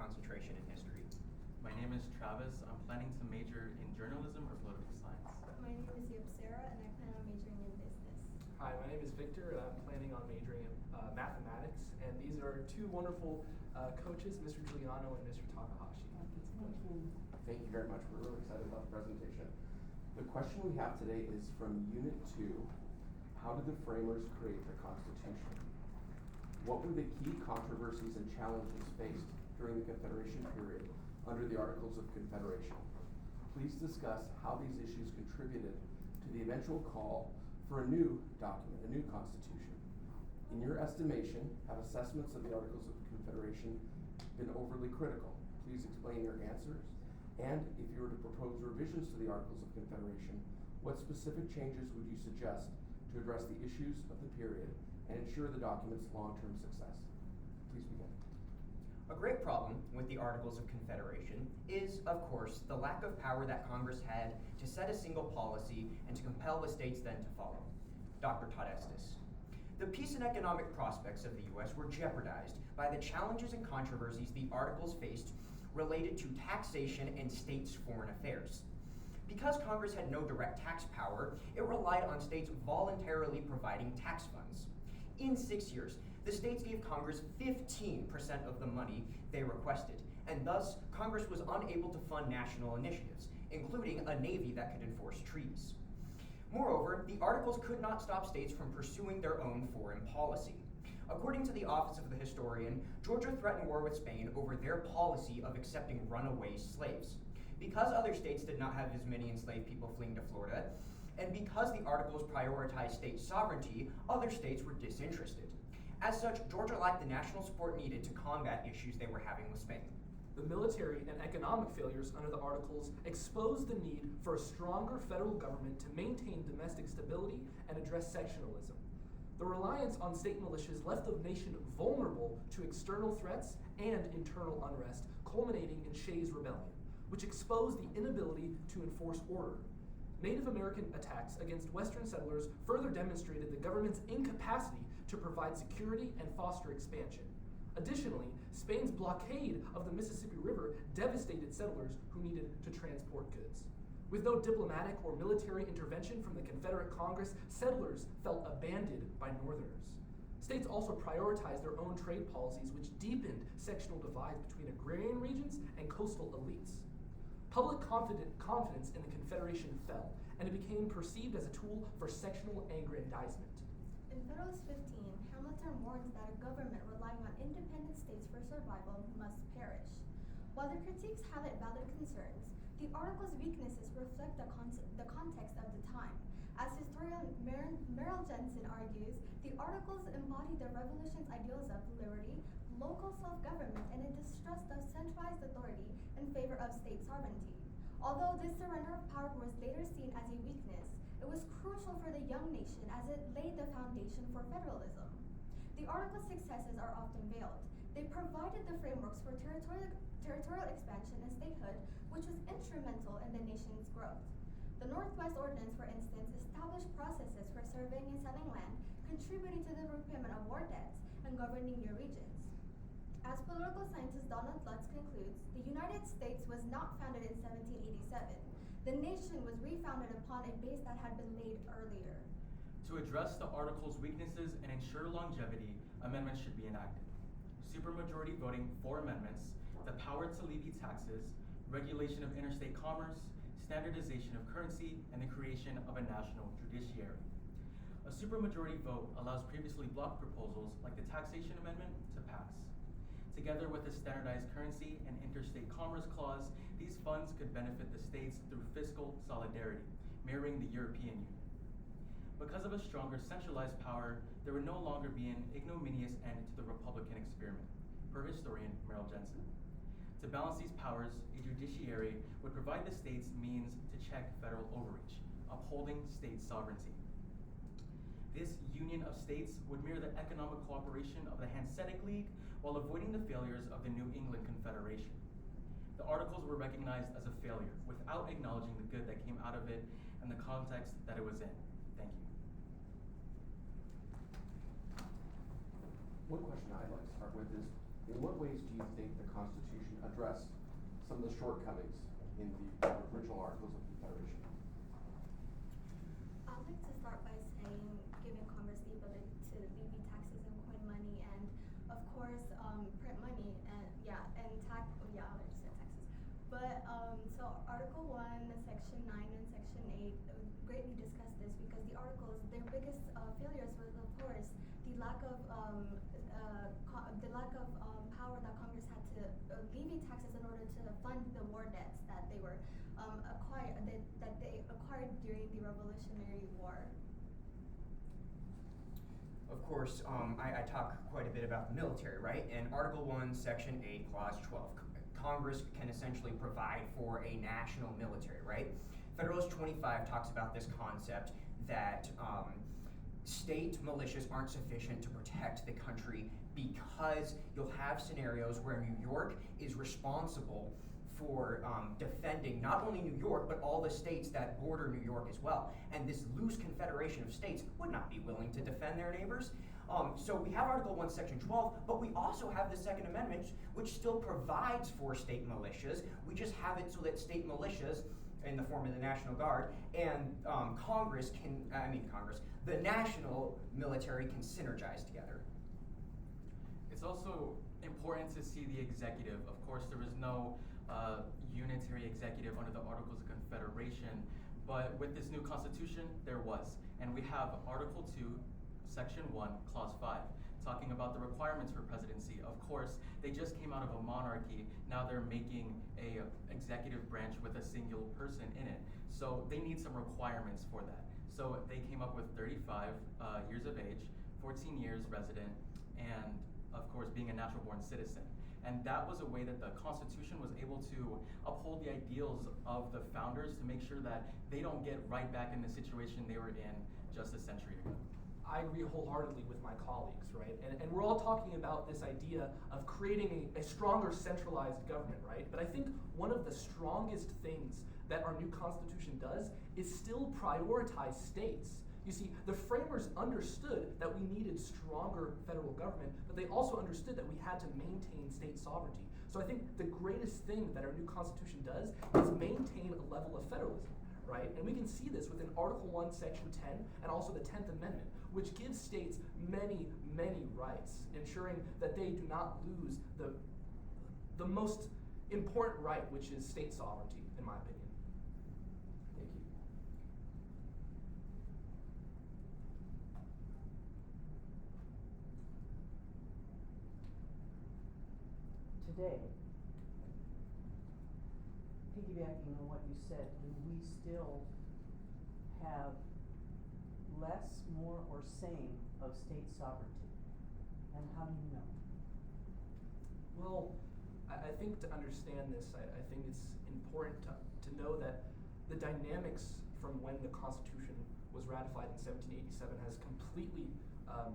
concentration in history? My name is Travis. I'm planning to major in journalism or political science. My name is Sarah, and I plan on majoring in business. Hi, my name is Victor, and I'm planning on majoring in mathematics. And these are two wonderful coaches, Mr. Giuliano and Mr. Takahashi. Thank you very much. We're really excited about the presentation. The question we have today is from Unit 2. How did the framers create the Constitution? What were the key controversies and challenges faced during the Confederation period under the Articles of Confederation? Please discuss how these issues contributed to the eventual call for a new document, a new Constitution. In your estimation, have assessments of the Articles of Confederation been overly critical? Please explain your answers. And if you were to propose revisions to the Articles of Confederation, what specific changes would you suggest to address the issues of the period and ensure the document's long-term success? Please begin. A great problem with the Articles of Confederation is, of course, the lack of power that Congress had to set a single policy and to compel the states then to follow. Dr. Todd Estes. The peace and economic prospects of the U.S. were jeopardized by the challenges and controversies the Articles faced related to taxation and states' foreign affairs. Because Congress had no direct tax power, it relied on states voluntarily providing tax funds. In 6 years, the states gave Congress 15% of the money they requested, and thus Congress was unable to fund national initiatives, including a navy that could enforce treaties. Moreover, the Articles could not stop states from pursuing their own foreign policy. According to the Office of the Historian, Georgia threatened war with Spain over their policy of accepting runaway slaves. Because other states did not have as many enslaved people fleeing to Florida, and because the Articles prioritized state sovereignty, other states were disinterested. As such, Georgia lacked the national support needed to combat issues they were having with Spain. The military and economic failures under the Articles exposed the need for a stronger federal government to maintain domestic stability and address sectionalism. The reliance on state militias left the nation vulnerable to external threats and internal unrest, culminating in Shays' Rebellion, which exposed the inability to enforce order. Native American attacks against Western settlers further demonstrated the government's incapacity to provide security and foster expansion. Additionally, Spain's blockade of the Mississippi River devastated settlers who needed to transport goods. With no diplomatic or military intervention from the Confederate Congress, settlers felt abandoned by Northerners. States also prioritized their own trade policies, which deepened sectional divides between agrarian regions and coastal elites. Public confidence in the Confederation fell, and it became perceived as a tool for sectional aggrandizement. In Federalist 15, Hamilton warns that a government relying on independent states for survival must perish. While the critiques highlight valid concerns, the Article's weaknesses reflect the context of the time. As historian Merrill Jensen argues, the Articles embody the Revolution's ideals of liberty, local self-government, and a distrust of centralized authority in favor of state sovereignty. Although this surrender of power was later seen as a weakness, it was crucial for the young nation as it laid the foundation for federalism. The Article's successes are often veiled. They provided the frameworks for territorial expansion and statehood, which was instrumental in the nation's growth. The Northwest Ordinance, for instance, established processes for surveying and selling land, contributing to the repayment of war debts and governing new regions. As political scientist Donald Lutz concludes, the United States was not founded in 1787. The nation was refounded upon a base that had been laid earlier. To address the Article's weaknesses and ensure longevity, amendments should be enacted. Supermajority voting for amendments, the power to levy taxes, regulation of interstate commerce, standardization of currency, and the creation of a national judiciary. A supermajority vote allows previously blocked proposals like the taxation amendment to pass. Together with the standardized currency and interstate commerce clause, these funds could benefit the states through fiscal solidarity, mirroring the European Union. Because of a stronger centralized power, there would no longer be an ignominious end to the Republican experiment, per historian Merrill Jensen. To balance these powers, a judiciary would provide the states means to check federal overreach, upholding state sovereignty. This union of states would mirror the economic cooperation of the Hanseatic League while avoiding the failures of the New England Confederation. The Articles were recognized as a failure without acknowledging the good that came out of it and the context that it was in. Thank you. One question I'd like to start with is, in what ways do you think the Constitution address some of the shortcomings in the original Articles of Confederation? I'd like to start by saying giving Congress the ability to levy taxes and coin money, and of course print money, and I already said taxes. But so Article 1, Section 9 and Section 8 greatly discussed this because the articles, their biggest failures was of course the lack of power that Congress had to levy taxes in order to fund the war debts that they were that they acquired during the Revolutionary War. Of course, I talk quite a bit about the military, right? In Article 1, Section 8, Clause 12, Congress can essentially provide for a national military, right? Federalist 25 talks about this concept that state militias aren't sufficient to protect the country because you'll have scenarios where New York is responsible for defending not only New York, but all the states that border New York as well. And this loose confederation of states would not be willing to defend their neighbors. So we have Article 1, Section 12, but we also have the Second Amendment, which still provides for state militias. We just have it so that state militias, in the form of the National Guard, and the national military can synergize together. It's also important to see the executive. Of course, there was no unitary executive under the Articles of Confederation, but with this new constitution, there was. And we have Article 2, Section 1, Clause 5, talking about the requirements for presidency. Of course, they just came out of a monarchy. Now they're making a executive branch with a single person in it. So they need some requirements for that. So they came up with 35 years of age, 14 years resident, and of course being a natural born citizen. And that was a way that the Constitution was able to uphold the ideals of the founders to make sure that they don't get right back in the situation they were in just a century ago. I agree wholeheartedly with my colleagues, right? And we're all talking about this idea of creating a stronger centralized government, right? But I think one of the strongest things that our new Constitution does is still prioritize states. You see, the framers understood that we needed stronger federal government, but they also understood that we had to maintain state sovereignty. So I think the greatest thing that our new Constitution does is maintain a level of federalism, right? And we can see this within Article 1, Section 10, and also the 10th Amendment, which gives states many, many rights, ensuring that they do not lose the most important right, which is state sovereignty, in my opinion. Thank you. Today, piggybacking on what you said, do we still have less, more, or same of state sovereignty? And how do you know? Well, I think to understand this, I think it's important to know that the dynamics from when the Constitution was ratified in 1787 has completely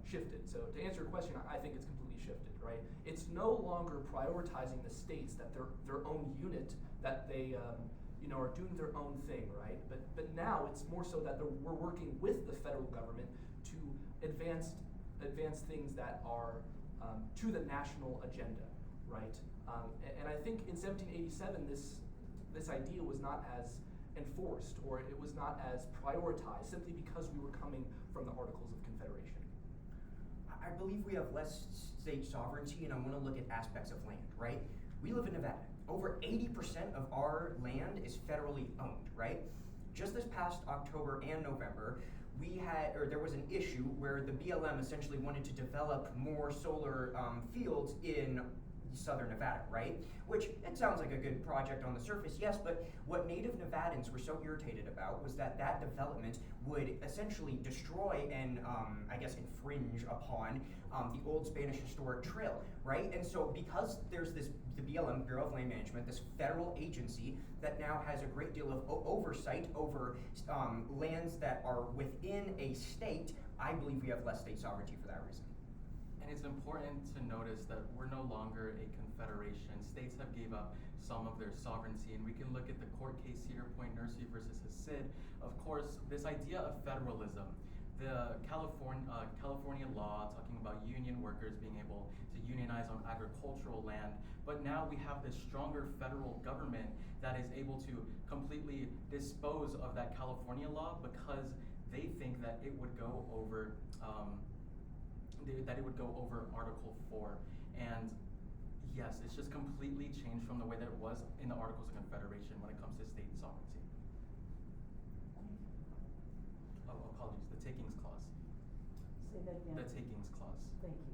shifted. So to answer your question, I think it's completely shifted, right? It's no longer prioritizing the states that their own unit, that they are doing their own thing, right? But now it's more so that we're working with the federal government to advance things that are to the national agenda, right? And I think in 1787 this idea was not as enforced, or it was not as prioritized, simply because we were coming from the Articles of Confederation. I believe we have less state sovereignty, and I want to look at aspects of land, right? We live in Nevada. Over 80% of our land is federally owned, right? Just this past October and November, there was an issue where the BLM essentially wanted to develop more solar fields in southern Nevada, right? Which, it sounds like a good project on the surface, yes, but what native Nevadans were so irritated about was that development would essentially destroy and, infringe upon the old Spanish historic trail, right? And so because there's the BLM, Bureau of Land Management, this federal agency that now has a great deal of oversight over lands that are within a state, I believe we have less state sovereignty for that reason. And it's important to notice that we're no longer a confederation. States have gave up some of their sovereignty, and we can look at the court case Cedar Point Nursery versus Hassid. Of course, this idea of federalism the California law talking about union workers being able to unionize on agricultural land, but now we have this stronger federal government that is able to completely dispose of that California law because they think that it would go over Article 4. And yes, it's just completely changed from the way that it was in the Articles of Confederation when it comes to state sovereignty. Oh, apologies, the takings clause. Say that again. The takings clause. Thank you.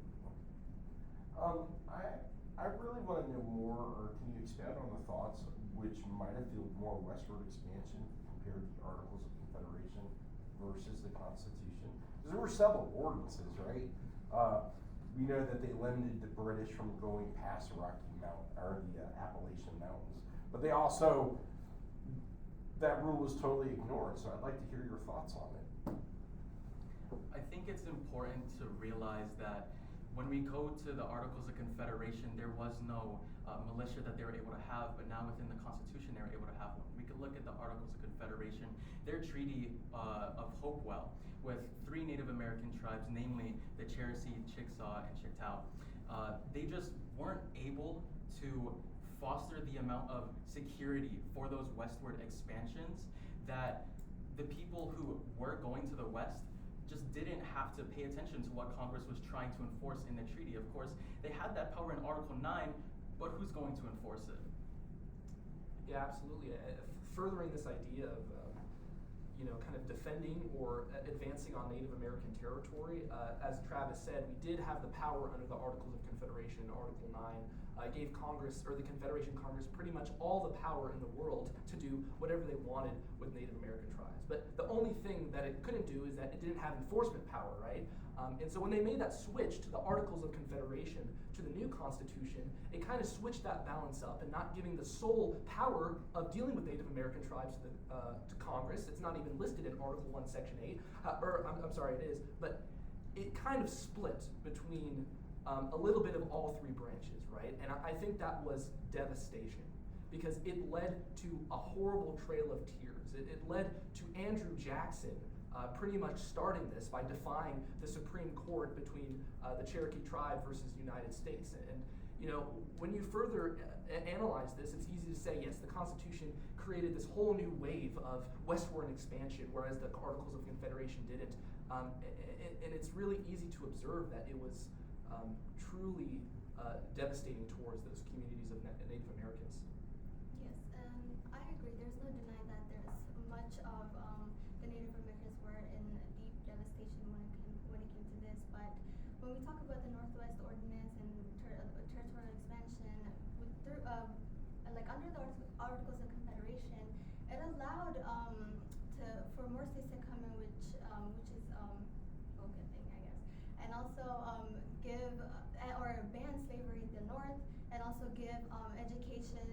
I really want to know more, or can you expand on the thoughts which might have feel more westward expansion compared to the Articles of Confederation versus the Constitution? Because there were several ordinances, right? We know that they limited the British from going past the Rocky Mountain or the Appalachian Mountains, but they also, that rule was totally ignored. So I'd like to hear your thoughts on it. I think it's important to realize that when we go to the Articles of Confederation, there was no militia that they were able to have, but now within the Constitution, they were able to have one. We could look at the Articles of Confederation, their Treaty of Hopewell, with 3 Native American tribes, namely the Cherokee, Chickasaw, and Chickasaw. They just weren't able to foster the amount of security for those westward expansions that the people who were going to the west just didn't have to pay attention to what Congress was trying to enforce in the treaty. Of course, they had that power in Article 9, but who's going to enforce it? Yeah, absolutely. Furthering this idea of kind of defending or advancing on Native American territory, as Travis said, we did have the power under the Articles of Confederation. Article 9 gave Congress, or the Confederation Congress, pretty much all the power in the world to do whatever they wanted with Native American tribes. But the only thing that it couldn't do is that it didn't have enforcement power, right? And so when they made that switch to the Articles of Confederation, to the new Constitution, it kind of switched that balance up and not giving the sole power of dealing with Native American tribes to Congress. It's not even listed in Article 1, Section 8, I'm sorry, it is, but it kind of split between a little bit of all 3 branches, right? And I think that was devastation because it led to a horrible trail of tears. It led to Andrew Jackson pretty much starting this by defying the Supreme Court between the Cherokee tribe versus the United States. And when you further analyze this, it's easy to say, yes, the Constitution created this whole new wave of westward expansion, whereas the Articles of Confederation didn't. And it's really easy to observe that it was truly devastating towards those communities of Native Americans. Yes, and I agree. There's no denying that there's much of the Native Americans were in deep devastation when it came to this. But when we talk about the Northwest Ordinance and territorial expansion, under the Articles of Confederation, it allowed for more states to come in, which is a good thing, I guess, and also give or ban slavery in the North, and also give education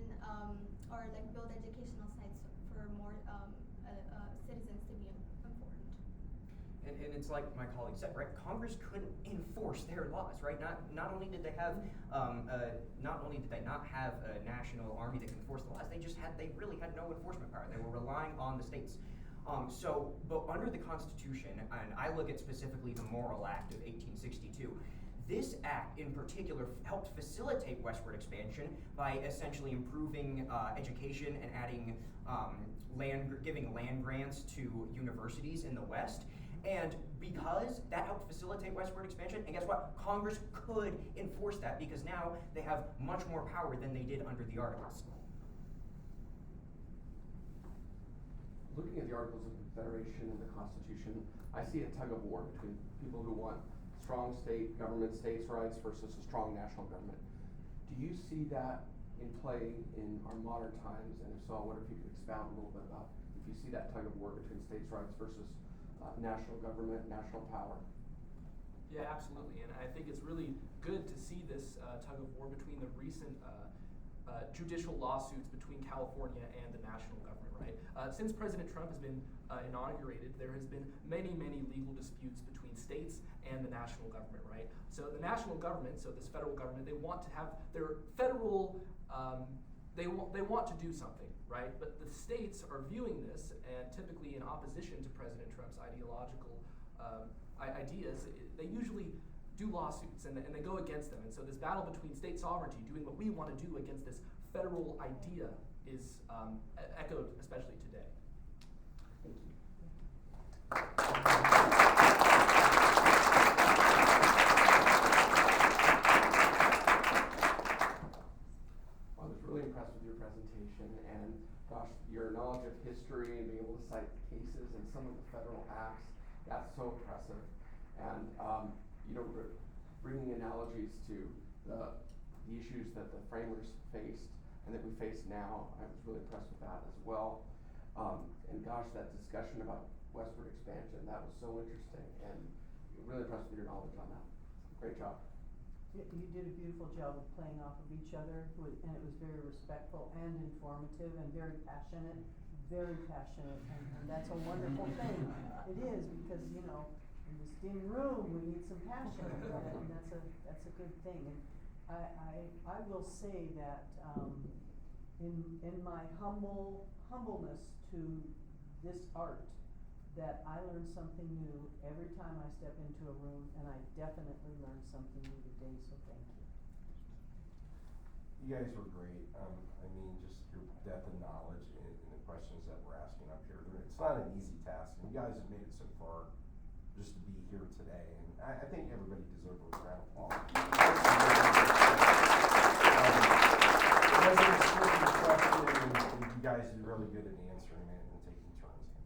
or build educational sites for more citizens to be informed. And it's like my colleague said, right? Congress couldn't enforce their laws, right? Not only did they have not have a national army that could enforce the laws, they really had no enforcement power. They were relying on the states. But under the Constitution, and I look at specifically the Morrill Act of 1862, this act in particular helped facilitate westward expansion by essentially improving education and adding giving land grants to universities in the West. And because that helped facilitate westward expansion, and guess what? Congress could enforce that because now they have much more power than they did under the Articles. Looking at the Articles of Confederation and the Constitution, I see a tug of war between people who want strong state government, states' rights versus a strong national government. Do you see that in play in our modern times? And if so, I wonder if you could expound a little bit about if you see that tug of war between states' rights versus national government, national power. Yeah, absolutely. And I think it's really good to see this tug of war between the recent judicial lawsuits between California and the national government, right? Since President Trump has been inaugurated, there has been many, many legal disputes between states and the national government, right? So the national government, so this federal government, they want to have their federal, they want to do something, right? But the states are viewing this, and typically in opposition to President Trump's ideological ideas, they usually do lawsuits and they go against them. And so this battle between state sovereignty, doing what we want to do against this federal idea, is echoed especially today. Thank you. I was really impressed with your presentation, and gosh, your knowledge of history and being able to cite cases and some of the federal acts, that's so impressive. And bringing analogies to the issues that the framers faced and that we face now, I was really impressed with that as well. And gosh, that discussion about westward expansion, that was so interesting, and really impressed with your knowledge on that. Great job. You did a beautiful job of playing off of each other, and it was very respectful and informative and very passionate, and that's a wonderful thing. It is, because, in this dim room, we need some passion, and that's a good thing. And I will say that in my humbleness to this art, that I learn something new every time I step into a room, and I definitely learned something new today, so thank you. You guys were great. Just your depth of knowledge in the questions that we're asking up here. It's not an easy task, and you guys have made it so far just to be here today, and I think everybody deserves a round of applause. President's question, and you guys did really good at answering it and taking turns.